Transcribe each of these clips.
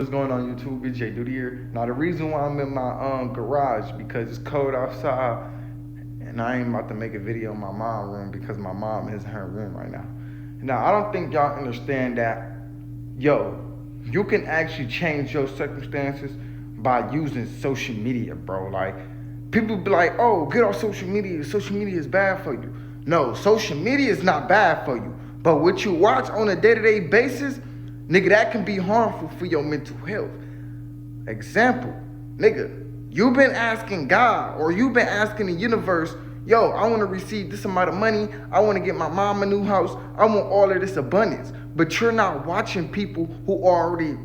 What's going on YouTube? It's Jayyduty here. Now the reason why I'm in my garage because it's cold outside and I ain't about to make a video in my mom's room because my mom is in her room right now. Now I don't think y'all understand that, you can actually change your circumstances by using social media, bro. Like, people be like, oh, get off social media. Social media is bad for you. No, social media is not bad for you. But what you watch on a day-to-day basis, nigga, that can be harmful for your mental health. Example, nigga, you've been asking God or you've been asking the universe, yo, I want to receive this amount of money. I want to get my mom a new house. I want all of this abundance. But you're not watching people who already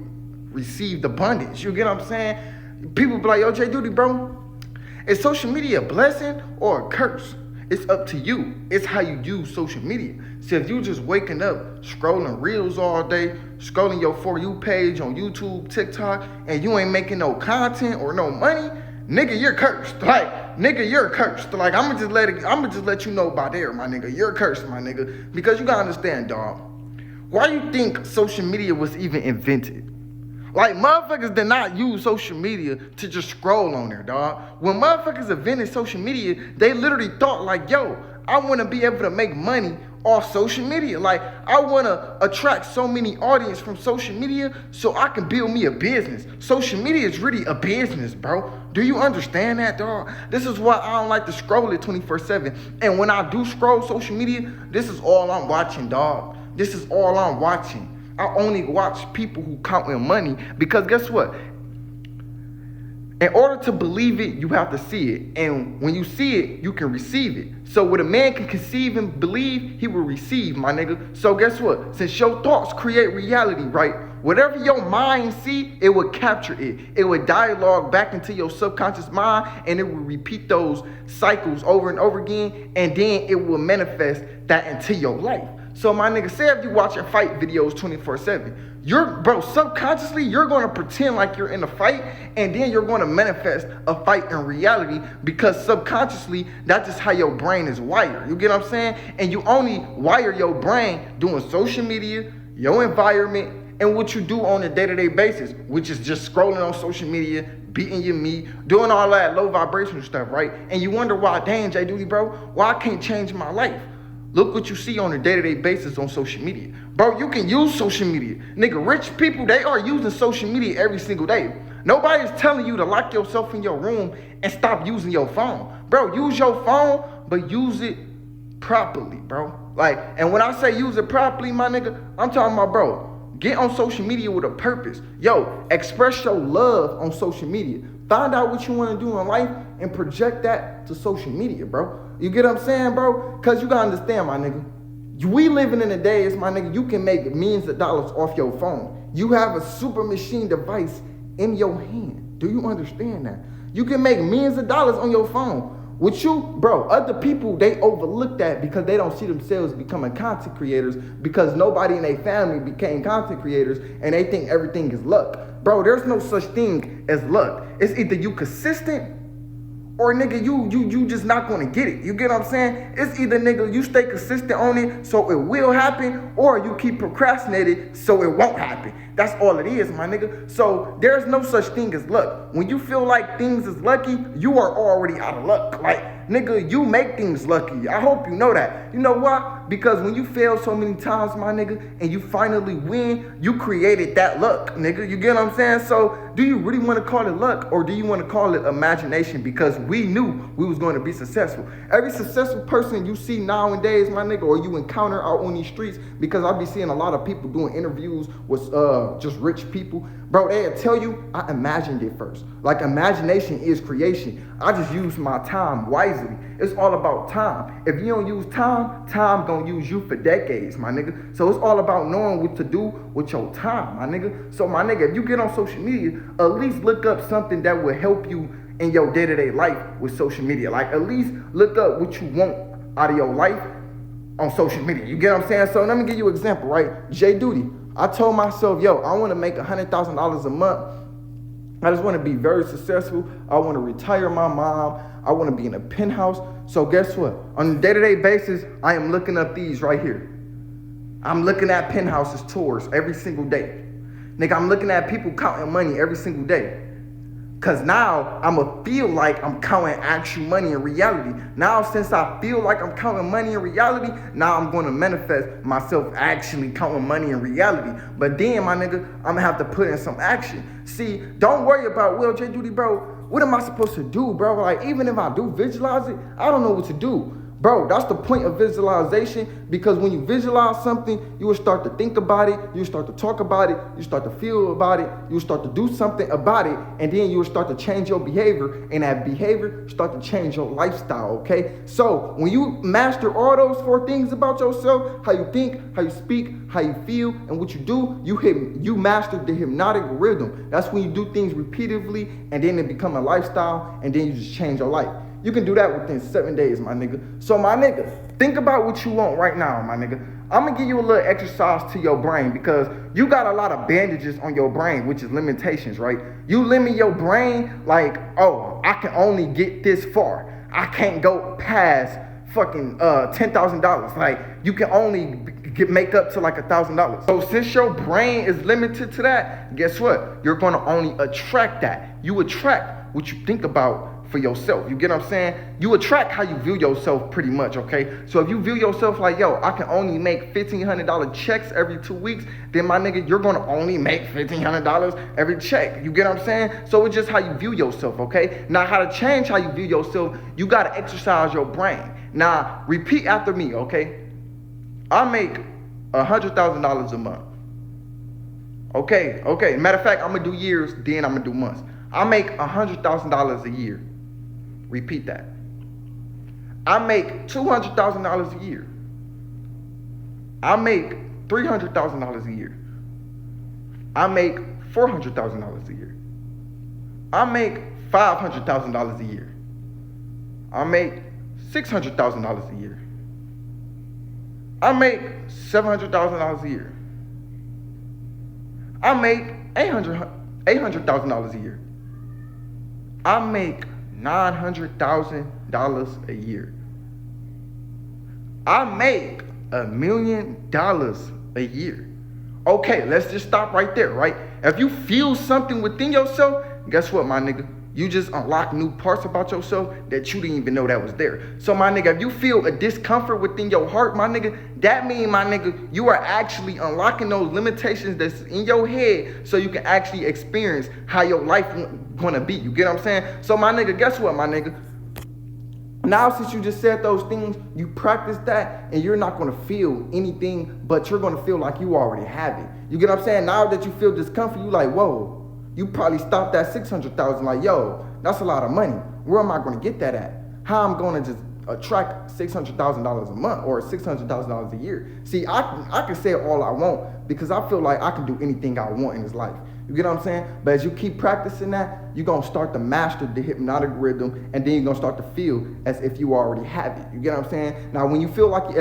received abundance. You get what I'm saying? People be like, yo, Jayyduty, bro, is social media a blessing or a curse? It's up to you. It's how you use social media. So if you just waking up, scrolling reels all day, scrolling your For You page on YouTube, TikTok, and you ain't making no content or no money, nigga, you're cursed. Like, nigga, you're cursed. Like, I'ma just let you know about there, my nigga. You're cursed, my nigga. Because you gotta understand, dog. Why you think social media was even invented? Like, motherfuckers did not use social media to just scroll on there, dog. When motherfuckers invented social media, they literally thought like, yo, I want to be able to make money off social media. Like, I want to attract so many audience from social media so I can build me a business. Social media is really a business, bro. Do you understand that, dog? This is why I don't like to scroll it 24/7. And when I do scroll social media, this is all I'm watching, dog. This is all I'm watching. I only watch people who counting money because guess what? In order to believe it, you have to see it. And when you see it, you can receive it. So what a man can conceive and believe, he will receive, my nigga. So guess what? Since your thoughts create reality, right? Whatever your mind see, it will capture it. It will dialogue back into your subconscious mind and it will repeat those cycles over and over again. And then it will manifest that into your life. So my nigga, say if you watching fight videos 24/7, subconsciously, you're going to pretend like you're in a fight and then you're going to manifest a fight in reality because subconsciously, that's just how your brain is wired. You get what I'm saying? And you only wire your brain doing social media, your environment, and what you do on a day-to-day basis, which is just scrolling on social media, beating your meat, doing all that low vibrational stuff, right? And you wonder why, damn, Jayyduty, bro, why I can't change my life? Look what you see on a day-to-day basis on social media. Bro, you can use social media. Nigga, rich people, they are using social media every single day. Nobody's telling you to lock yourself in your room and stop using your phone. Bro, use your phone, but use it properly, bro. Like, and when I say use it properly, my nigga, I'm talking about, bro, get on social media with a purpose. Yo, express your love on social media. Find out what you want to do in life and project that to social media, bro. You get what I'm saying, bro? Because you got to understand, my nigga. We living in the days, my nigga, you can make millions of dollars off your phone. You have a super machine device in your hand. Do you understand that? You can make millions of dollars on your phone. With you, bro, other people, they overlook that because they don't see themselves becoming content creators because nobody in their family became content creators and they think everything is luck. Bro, there's no such thing as luck. It's either you consistent or nigga, you just not gonna get it. You get what I'm saying? It's either nigga, you stay consistent on it so it will happen, or you keep procrastinating so it won't happen. That's all it is, my nigga. So there's no such thing as luck. When you feel like things is lucky, you are already out of luck. Like, nigga, you make things lucky. I hope you know that. You know why? Because when you fail so many times, my nigga, and you finally win, you created that luck, nigga. You get what I'm saying? So do you really want to call it luck or do you want to call it imagination? Because we knew we was going to be successful. Every successful person you see nowadays, my nigga, or you encounter out on these streets, because I be seeing a lot of people doing interviews with just rich people. Bro, they'll tell you, I imagined it first. Like, imagination is creation. I just use my time wisely. It's all about time. If you don't use time, time gonna use you for decades, my nigga. So it's all about knowing what to do with your time, my nigga. So, my nigga, if you get on social media, at least look up something that will help you in your day-to-day life with social media. Like, at least look up what you want out of your life on social media. You get what I'm saying? So let me give you an example, right? Jayyduty. I told myself, yo, I want to make $100,000 a month. I just want to be very successful. I want to retire my mom. I want to be in a penthouse. So guess what? On a day-to-day basis, I am looking up these right here. I'm looking at penthouses tours every single day. Nigga, I'm looking at people counting money every single day. Cause now I'ma feel like I'm counting actual money in reality. Now since I feel like I'm counting money in reality, now I'm gonna manifest myself actually counting money in reality. But then, my nigga, I'm gonna have to put in some action. See, don't worry about, well, Jayyduty, bro, what am I supposed to do, bro? Like, even if I do visualize it, I don't know what to do. Bro, that's the point of visualization, because when you visualize something, you will start to think about it, you will start to talk about it, you start to feel about it, you will start to do something about it, and then you will start to change your behavior, and that behavior start to change your lifestyle, okay? So when you master all those 4 things about yourself, how you think, how you speak, how you feel, and what you do, you master the hypnotic rhythm. That's when you do things repeatedly, and then it become a lifestyle, and then you just change your life. You can do that within 7 days, my nigga. So, my nigga, think about what you want right now, my nigga. I'm gonna give you a little exercise to your brain, because you got a lot of bandages on your brain, which is limitations, right? You limit your brain like, oh, I can only get this far. I can't go past fucking $10,000. Like, you can only make up to like $1,000. So since your brain is limited to that, guess what? You're gonna only attract that. You attract what you think about for yourself. You get what I'm saying? You attract how you view yourself pretty much, okay? So if you view yourself like, yo, I can only make $1,500 checks every 2 weeks, then my nigga, you're gonna only make $1,500 every check. You get what I'm saying? So it's just how you view yourself, okay? Now, how to change how you view yourself, you gotta exercise your brain. Now, repeat after me, okay? I make $100,000 a month. Okay. Matter of fact, I'm gonna do years, then I'm gonna do months. I make $100,000 a year. Repeat that. I make $200,000 a year. I make $300,000 a year. I make $400,000 a year. I make $500,000 a year. I make $600,000 a year. I make $700,000 a year. I make $800,000 a year. I make $900,000 a year. I make $1 million a year. Okay, let's just stop right there, right? If you feel something within yourself, guess what, my nigga? You just unlock new parts about yourself that you didn't even know that was there. So, my nigga, if you feel a discomfort within your heart, my nigga, that means, my nigga, you are actually unlocking those limitations that's in your head so you can actually experience how your life gonna be. You get what I'm saying? So, my nigga, guess what, my nigga? Now, since you just said those things, you practice that, and you're not gonna feel anything, but you're gonna feel like you already have it. You get what I'm saying? Now that you feel discomfort, you like, whoa. You probably stopped at $600,000, like, yo, that's a lot of money. Where am I going to get that at? How am I going to just attract $600,000 a month or $600,000 a year? See, I can say all I want, because I feel like I can do anything I want in this life. You get what I'm saying? But as you keep practicing that, you're going to start to master the hypnotic rhythm, and then you're going to start to feel as if you already have it. You get what I'm saying? Now, when you feel like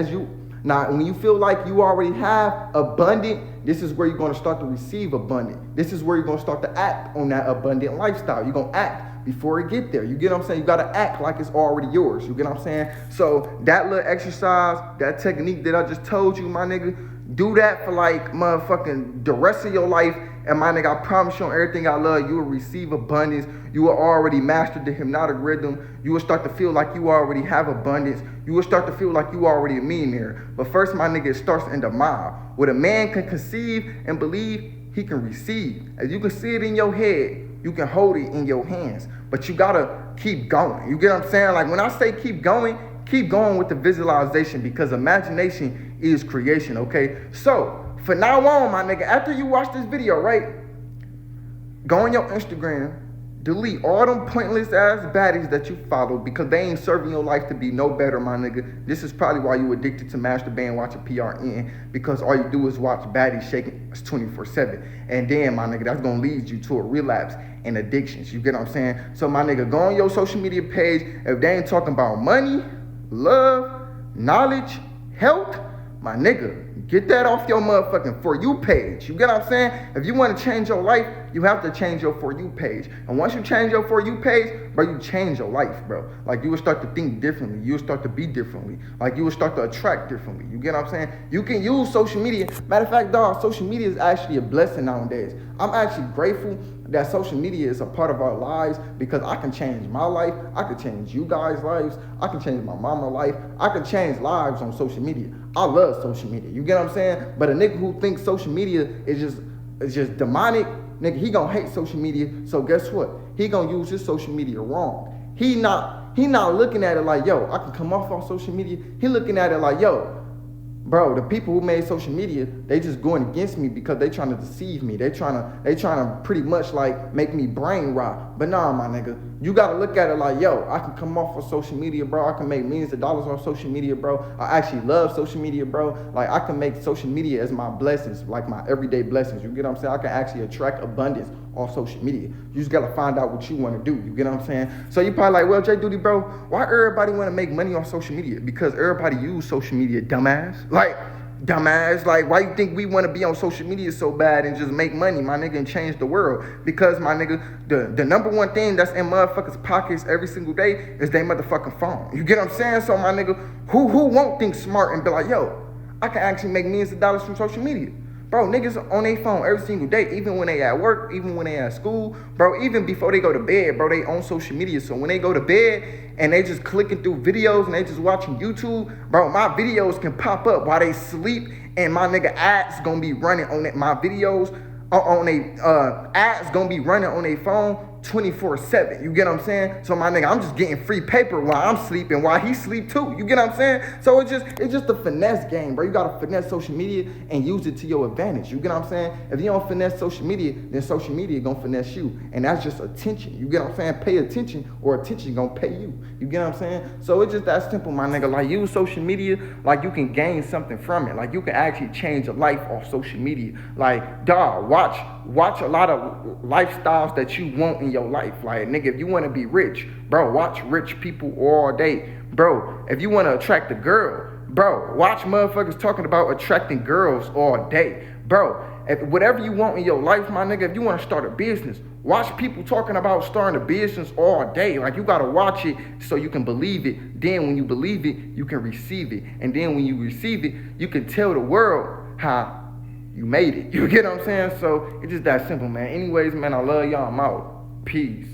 when you feel like you already have abundant, this is where you're going to start to receive abundant. This is where you're going to start to act on that abundant lifestyle. You're going to act before it get there. You get what I'm saying? You got to act like it's already yours. You get what I'm saying? So that little exercise, that technique that I just told you, my nigga, do that for like motherfucking the rest of your life. And my nigga, I promise you on everything I love, you will receive abundance. You will already master the hypnotic rhythm. You will start to feel like you already have abundance. You will start to feel like you already a millionaire. But first, my nigga, it starts in the mind. What a man can conceive and believe, he can receive. As you can see it in your head, you can hold it in your hands. But you gotta keep going. You get what I'm saying? Like when I say keep going with the visualization, because imagination is creation, okay? So, for now on, my nigga, after you watch this video, right? Go on your Instagram, delete all them pointless ass baddies that you follow, because they ain't serving your life to be no better, my nigga. This is probably why you addicted to masturbating, watching PRN, because all you do is watch baddies shaking 24/7. And then, my nigga, that's gonna lead you to a relapse and addictions. You get what I'm saying? So, my nigga, go on your social media page. If they ain't talking about money, love, knowledge, health, my nigga, Get that off your motherfucking For You page. You get what I'm saying? If you want to change your life, you have to change your For You page. And once you change your For You page, bro, you change your life, bro. Like, you will start to think differently. You will start to be differently. Like, you will start to attract differently. You get what I'm saying? You can use social media. Matter of fact, dog, social media is actually a blessing nowadays. I'm actually grateful that social media is a part of our lives because I can change my life. I can change you guys' lives. I can change my mama's life. I can change lives on social media. I love social media. You get what I'm saying? But a nigga who thinks social media is just demonic, nigga, he gonna hate social media. So guess what? He gonna use his social media wrong. He not looking at it like, yo, I can come off on social media. He looking at it like, yo, bro, the people who made social media, they just going against me because they trying to deceive me. They trying to pretty much like make me brain rot. But nah, my nigga, you gotta look at it like, yo, I can come off of social media, bro. I can make millions of dollars on social media, bro. I actually love social media, bro. Like, I can make social media as my blessings, like my everyday blessings. You get what I'm saying? I can actually attract abundance on social media. You just gotta find out what you wanna do. You get what I'm saying? So you probably like, well, Jayyduty, bro, why everybody wanna make money on social media? Because everybody use social media, dumbass. Like, why you think we want to be on social media so bad and just make money, my nigga, and change the world? Because, my nigga, the number one thing that's in motherfuckers' pockets every single day is they motherfucking phone. You get what I'm saying? So, my nigga, who won't think smart and be like, yo, I can actually make millions of dollars from social media? Bro, niggas on their phone every single day, even when they at work, even when they at school, bro, even before they go to bed, bro, they on social media. So when they go to bed and they just clicking through videos and they just watching YouTube, bro, my videos can pop up while they sleep, and my nigga ads gonna be running on it. My videos on they ads gonna be running on their phone 24/7. You get what I'm saying? So my nigga, I'm just getting free paper while I'm sleeping, while he sleep too. You get what I'm saying? So it's just a finesse game, bro. You gotta finesse social media and use it to your advantage. You get what I'm saying? If you don't finesse social media, then social media gonna finesse you. And that's just attention. You get what I'm saying? Pay attention or attention gonna pay you. You get what I'm saying? So it's just that simple, my nigga. Like, use social media like you can gain something from it. Like, you can actually change a life off social media. Like, dog, watch a lot of lifestyles that you want in your life. Like, nigga, if you want to be rich, bro, watch rich people all day. Bro, if you want to attract a girl, bro, watch motherfuckers talking about attracting girls all day. Bro, if whatever you want in your life, my nigga, if you want to start a business, watch people talking about starting a business all day. Like, you got to watch it so you can believe it. Then when you believe it, you can receive it. And then when you receive it, you can tell the world how you made it. You get what I'm saying? So it's just that simple, man. Anyways, man, I love y'all. I'm out. Peace.